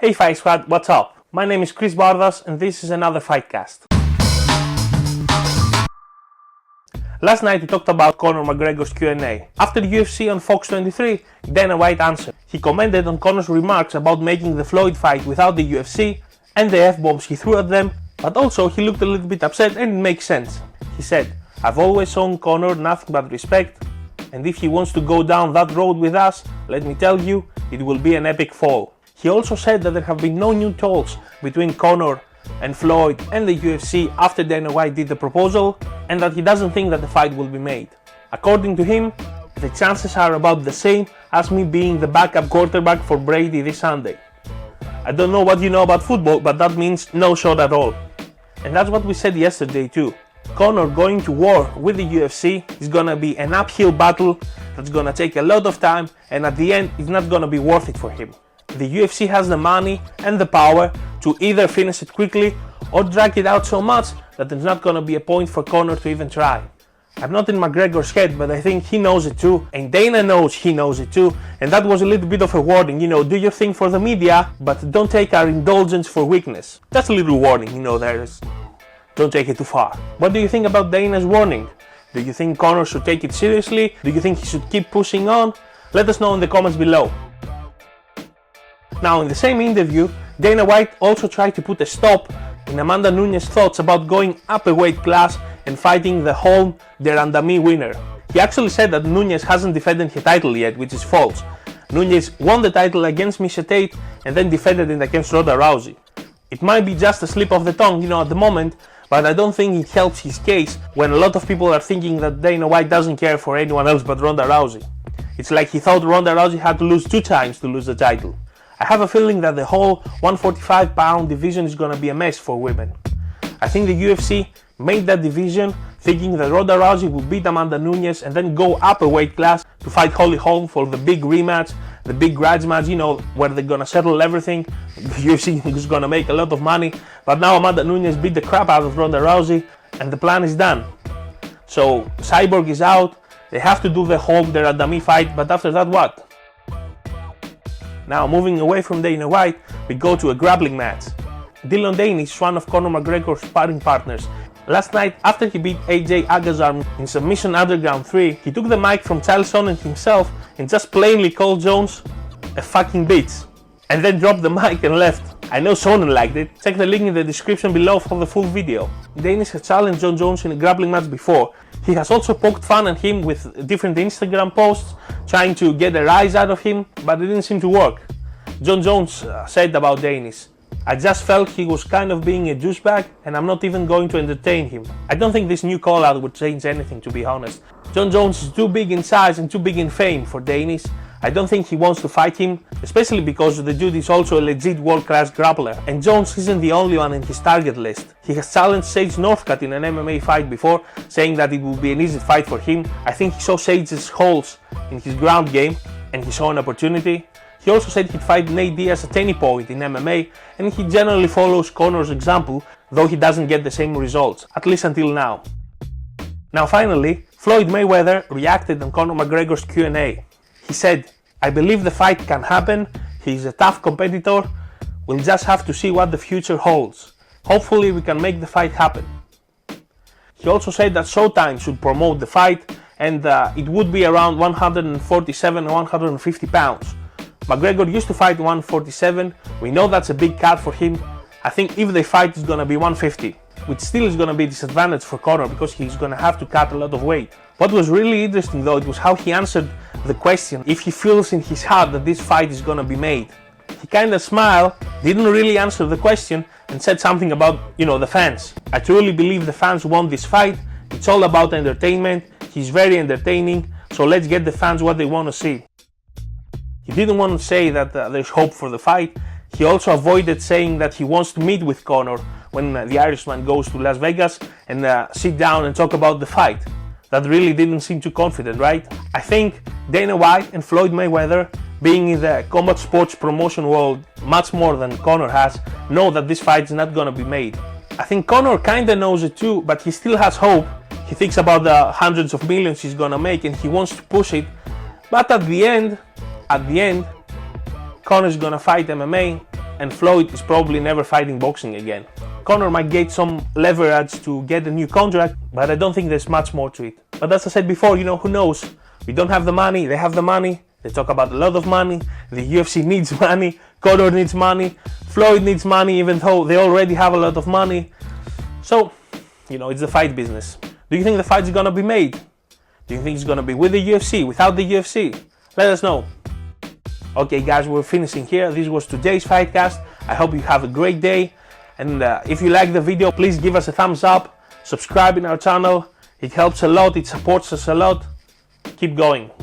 Hey Fight Squad, what's up? My name is Chris Bardas and this is another Fightcast. Last night we talked about Conor McGregor's Q&A. After the UFC on Fox 23, Dana White answered. He commented on Conor's remarks about making the Floyd fight without the UFC and the F-bombs he threw at them, but also he looked a little bit upset and it makes sense. He said, "I've always shown Conor nothing but respect, and if he wants to go down that road with us, let me tell you, it will be an epic fall." He also said that there have been no new talks between Conor and Floyd and the UFC after Dana White did the proposal, and that he doesn't think that the fight will be made. According to him, the chances are about the same as me being the backup quarterback for Brady this Sunday. I don't know what you know about football, but that means no shot at all. And that's what we said yesterday too. Conor going to war with the UFC is gonna be an uphill battle that's gonna take a lot of time, and at the end it's not gonna be worth it for him. The UFC has the money and the power to either finish it quickly or drag it out so much that there's not gonna be a point for Conor to even try. I'm not in McGregor's head, but I think he knows it too, and Dana knows he knows it too, and that was a little bit of a warning, do your thing for the media, but don't take our indulgence for weakness. Just a little warning, don't take it too far. What do you think about Dana's warning? Do you think Conor should take it seriously? Do you think he should keep pushing on? Let us know in the comments below. Now, in the same interview, Dana White also tried to put a stop in Amanda Nunes' thoughts about going up a weight class and fighting the Holm de Randamie winner. He actually said that Nunes hasn't defended her title yet, which is false. Nunes won the title against Miesha Tate and then defended it against Ronda Rousey. It might be just a slip of the tongue, at the moment, but I don't think it helps his case when a lot of people are thinking that Dana White doesn't care for anyone else but Ronda Rousey. It's like he thought Ronda Rousey had to lose 2 times to lose the title. I have a feeling that the whole 145-pound division is gonna be a mess for women. I think the UFC made that division thinking that Ronda Rousey would beat Amanda Nunes and then go up a weight class to fight Holly Holm for the big rematch, the big grudge match, where they're gonna settle everything. The UFC is gonna make a lot of money, but now Amanda Nunes beat the crap out of Ronda Rousey and the plan is done. So Cyborg is out, they have to do the Holm de Randamie fight, but after that what? Now, moving away from Dana White, we go to a grappling match. Dillon Danis, one of Conor McGregor's sparring partners. Last night, after he beat AJ Agazarm in Submission Underground 3, he took the mic from Chael Sonnen himself and just plainly called Jones a fucking bitch, and then dropped the mic and left. I know Sonnen liked it. Check the link in the description below for the full video. Danis has challenged Jon Jones in a grappling match before. He has also poked fun at him with different Instagram posts, trying to get a rise out of him, but it didn't seem to work. Jon Jones said about Danis, "I just felt he was kind of being a douchebag and I'm not even going to entertain him." I don't think this new call out would change anything, to be honest. Jon Jones is too big in size and too big in fame for Danis. I don't think he wants to fight him, especially because the dude is also a legit world-class grappler, and Jones isn't the only one in his target list. He has challenged Sage Northcutt in an MMA fight before, saying that it would be an easy fight for him. I think he saw Sage's holes in his ground game and he saw an opportunity. He also said he'd fight Nate Diaz at any point in MMA, and he generally follows Conor's example, though he doesn't get the same results, at least until now. Now finally, Floyd Myweather reacted on Conor McGregor's Q&A. He said, "I believe the fight can happen, he's a tough competitor, we'll just have to see what the future holds. Hopefully we can make the fight happen." He also said that Showtime should promote the fight and it would be around 147 or 150 pounds. McGregor used to fight 147, we know that's a big cut for him. I think if they fight it's gonna be 150, which still is gonna be a disadvantage for Conor because he's gonna have to cut a lot of weight. What was really interesting though, it was how he answered the question if he feels in his heart that this fight is gonna be made. He kinda smiled, didn't really answer the question, and said something about, the fans. "I truly believe the fans want this fight, it's all about entertainment, he's very entertaining, so let's get the fans what they want to see." He didn't want to say that there's hope for the fight. He also avoided saying that he wants to meet with Conor when the Irishman goes to Las Vegas and sit down and talk about the fight. That really didn't seem too confident, right? I think Dana White and Floyd Myweather, being in the combat sports promotion world much more than Conor has, know that this fight is not gonna be made. I think Conor kinda knows it too, but he still has hope. He thinks about the hundreds of millions he's gonna make and he wants to push it. But at the end, Conor's gonna fight MMA and Floyd is probably never fighting boxing again. Conor might get some leverage to get a new contract, but I don't think there's much more to it. But as I said before, who knows? We don't have the money, they have the money. They talk about a lot of money. The UFC needs money, Conor needs money, Floyd needs money, even though they already have a lot of money. So, it's the fight business. Do you think the fight is gonna be made? Do you think it's gonna be with the UFC, without the UFC? Let us know. Okay guys, we're finishing here. This was today's Fightcast. I hope you have a great day. And if you like the video, please give us a thumbs up. Subscribe in our channel. It helps a lot. It supports us a lot. Keep going.